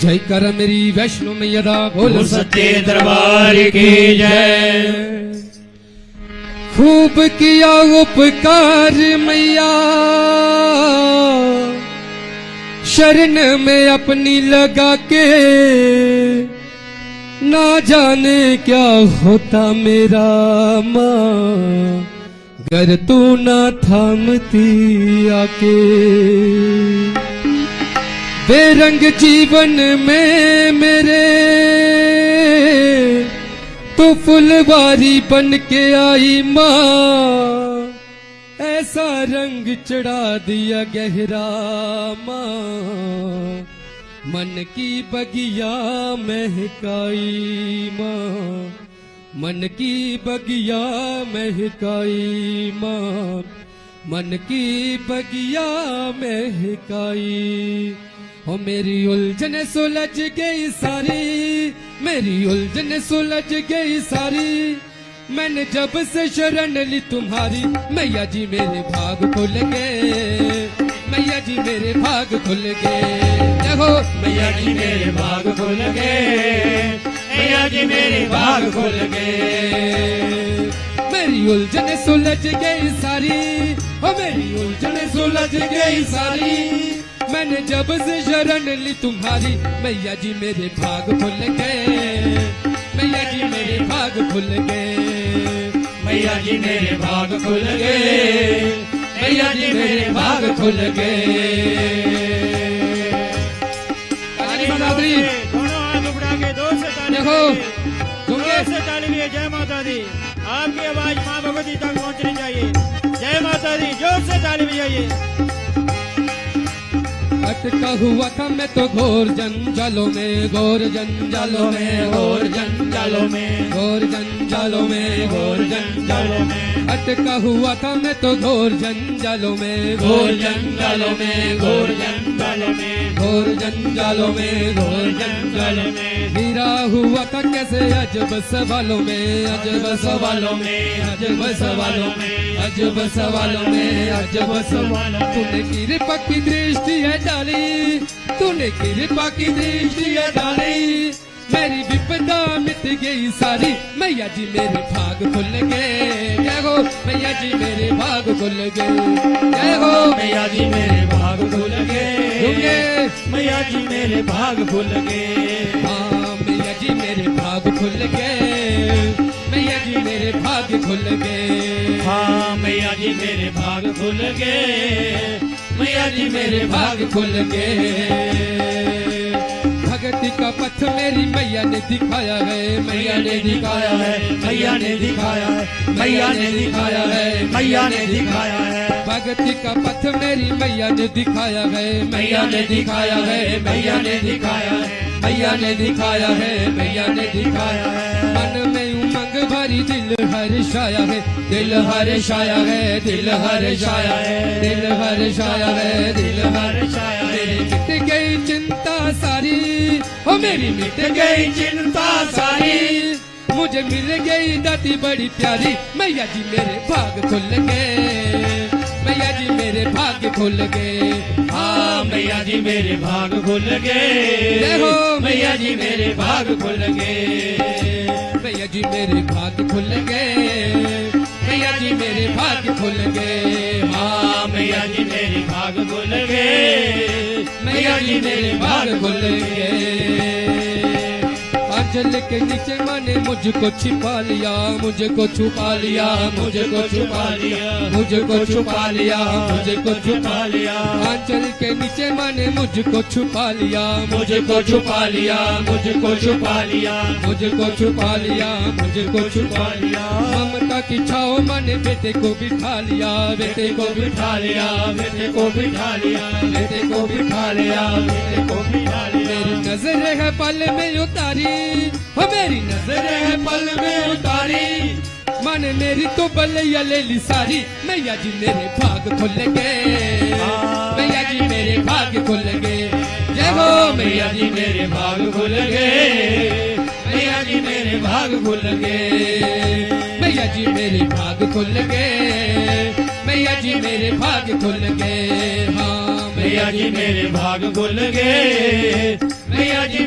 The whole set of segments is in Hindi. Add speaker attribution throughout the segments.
Speaker 1: जय कर मेरी वैष्णो मैया दा बोल
Speaker 2: सच्चे दरबार की जय।
Speaker 1: खूब किया उपकार मैया, शरण में अपनी लगा के, ना जाने क्या होता मेरा माँ गर तू ना थामती आके। बेरंग जीवन में मेरे तो फुलवारी बन के आई माँ, ऐसा रंग चढ़ा दिया गहरा माँ, मन की बगिया महकाई माँ, मन की बगिया महकाई माँ, मन की बगिया महकाई। हो मेरी उलझन सुलझ गई सारी, मेरी उलझन सुलझ गई सारी, मैंने जब से शरण ली तुम्हारी। मैया जी मेरे भाग खुल गए, मैया जी मेरे भाग खुल गए। देखो
Speaker 2: मैया जी मेरे भाग खुल गए, मैया जी मेरे भाग खुल गए।
Speaker 1: मेरी उलझन सुलझ गई सारी, हो मेरी उलझन सुलझ गई सारी, मैंने जब से शरण ली तुम्हारी। मैया जी मेरे भाग खुल गए, मैया जी मेरे भाग खुल गए,
Speaker 2: मैया जी मेरे भाग खुल गए, मैया जी मेरे भाग खुल गए।
Speaker 3: दोनों हाथ उठा के जोर से ताली,
Speaker 1: देखो
Speaker 3: जोर से ताली भी है। जय माता दी। आपकी आवाज माँ भगवती तक पहुँचनी चाहिए। जय माता दी, जोर से ताली बजाइए।
Speaker 1: अटका हुआ था मैं तो घोर जंजालों में, घोर जंजालों में, घोर जंजालों में, घोर जंजालों में, घोर जंजालों में। अटका हुआ था मैं तो घोर जंजालों में,
Speaker 2: घोर जंजालों में, घोर जंजालों में,
Speaker 1: घोर जंजालों में, घोर
Speaker 2: जंजालों में।
Speaker 1: गिरा हुआ था कैसे अजब सवालों में, अजब सवालों में, अजब सवालों में, अजब सवालों में, अजब सवालों। तूने कृपा की दृष्टि है डाली, तूने कृपा की दृष्टि है डाली, मेरी विपदा मिट गई सारी। मैया जी मेरे भाग खुल गए, जय हो मैया जी मेरे भाग खुल गए, जय हो
Speaker 2: मैया जी मेरे भाग खुल गए, मैया जी मेरे भाग खुल गए।
Speaker 1: हाँ मैया जी मेरे भाग खुल गए, मैया जी मेरे भाग खुल गए।
Speaker 2: हाँ मैया जी मेरे भाग खुल गए, मैया जी मेरे भाग खुल गए।
Speaker 1: भक्ति का पथ मेरी मैया ने दिखाया है,
Speaker 2: मैया ने दिखाया है, मैया ने दिखाया है, मैया ने दिखाया है, मैया ने दिखाया है।
Speaker 1: भक्ति का पथ मेरी मैया ने दिखाया है,
Speaker 2: मैया ने दिखाया है, मैया ने दिखाया है, मैया ने दिखाया है, मैया ने दिखाया है।
Speaker 1: मन में उमंग भरी दिल हर्षाया है,
Speaker 2: दिल हर्षाया है, दिल हर्षाया है,
Speaker 1: दिल हर्षाया है, दिल
Speaker 2: हर्षाया है।
Speaker 1: मिट गई चिंता सारी, हो मेरी मिट
Speaker 2: गई चिंता सारी,
Speaker 1: मुझे मिल गई दाती बड़ी प्यारी। मैया जी मेरे भाग खुल गए, मैया जी मेरे भाग खुल गए।
Speaker 2: हाँ मैया जी मेरे भाग खुल गए, मैया जी मेरे भाग खुल गए,
Speaker 1: मैया जी मेरे भाग खुल गए, मैया जी मेरे भाग खुल गए।
Speaker 2: हाँ मैया जी मेरे भाग खुल गए, मैया जी मेरे भाग खुल गए।
Speaker 1: आंचल के नीचे माने मुझको छिपा लिया, मुझको छुपा लिया, मुझको छुपा लिया, मुझको छुपा लिया, मुझको छुपा लिया। आंचल के नीचे माने मुझको छुपा लिया,
Speaker 2: मुझको छुपा लिया, मुझको छुपा लिया,
Speaker 1: मुझको छुपा लिया, मुझको छुपा
Speaker 2: लिया।
Speaker 1: ममता की छाओ माने बेटे को बिठा लिया, बेटे को
Speaker 2: बिठा लिया, बेटे को बिठा लिया, बेटे को बिठा लिया, बेटे को बिठा लिया।
Speaker 1: मेरी नजर है पल में उतारी, हो मेरी नजर है पल में उतारी, माने मेरी तो बलैया ले ली सारी। मैया जी मेरे भाग खुल गए, मैया जी मेरे भाग खुल गए। जय हो
Speaker 2: मैया जी मेरे भाग खुल गए, मैया जी मेरे भाग खुल गए,
Speaker 1: मैया जी मेरे भाग खुल गए, मैया जी मेरे भाग खुल गए। हाँ
Speaker 2: मैया जी मेरे भाग खुल गए, मैया जी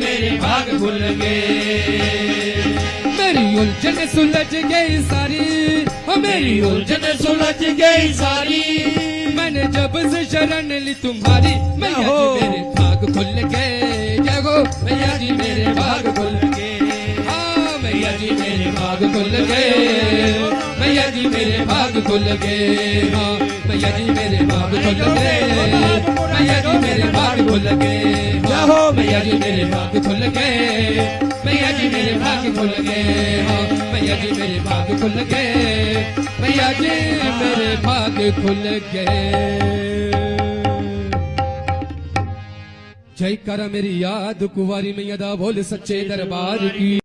Speaker 2: खुल गए।
Speaker 1: मेरी उलझन सुलझ गई सारी, ओ
Speaker 2: मेरी उलझन सुलझ गई सारी,
Speaker 1: मैंने जब से शरण ली तुम्हारी, मैया जी मेरे भाग खुल गए। जय हो मैया जी मेरे भाग खुल गए। हाँ मैया जी मेरे भाग खुल गए, मैया जी मेरे भाग खुल गए। हाँ मैया जी मेरे भाग खुल गए, मैया जी मेरे भाग खुल गए। हाँ मैया जी मेरे भाग खुल गए, मैया जी मेरे भाग खुल गए। हाँ मैया जी मेरे भाग खुल गए, मैया जी मेरे भाग खुल गए। जय करा मेरी याद कुंवारी मैया दा बोल सच्चे दरबार की।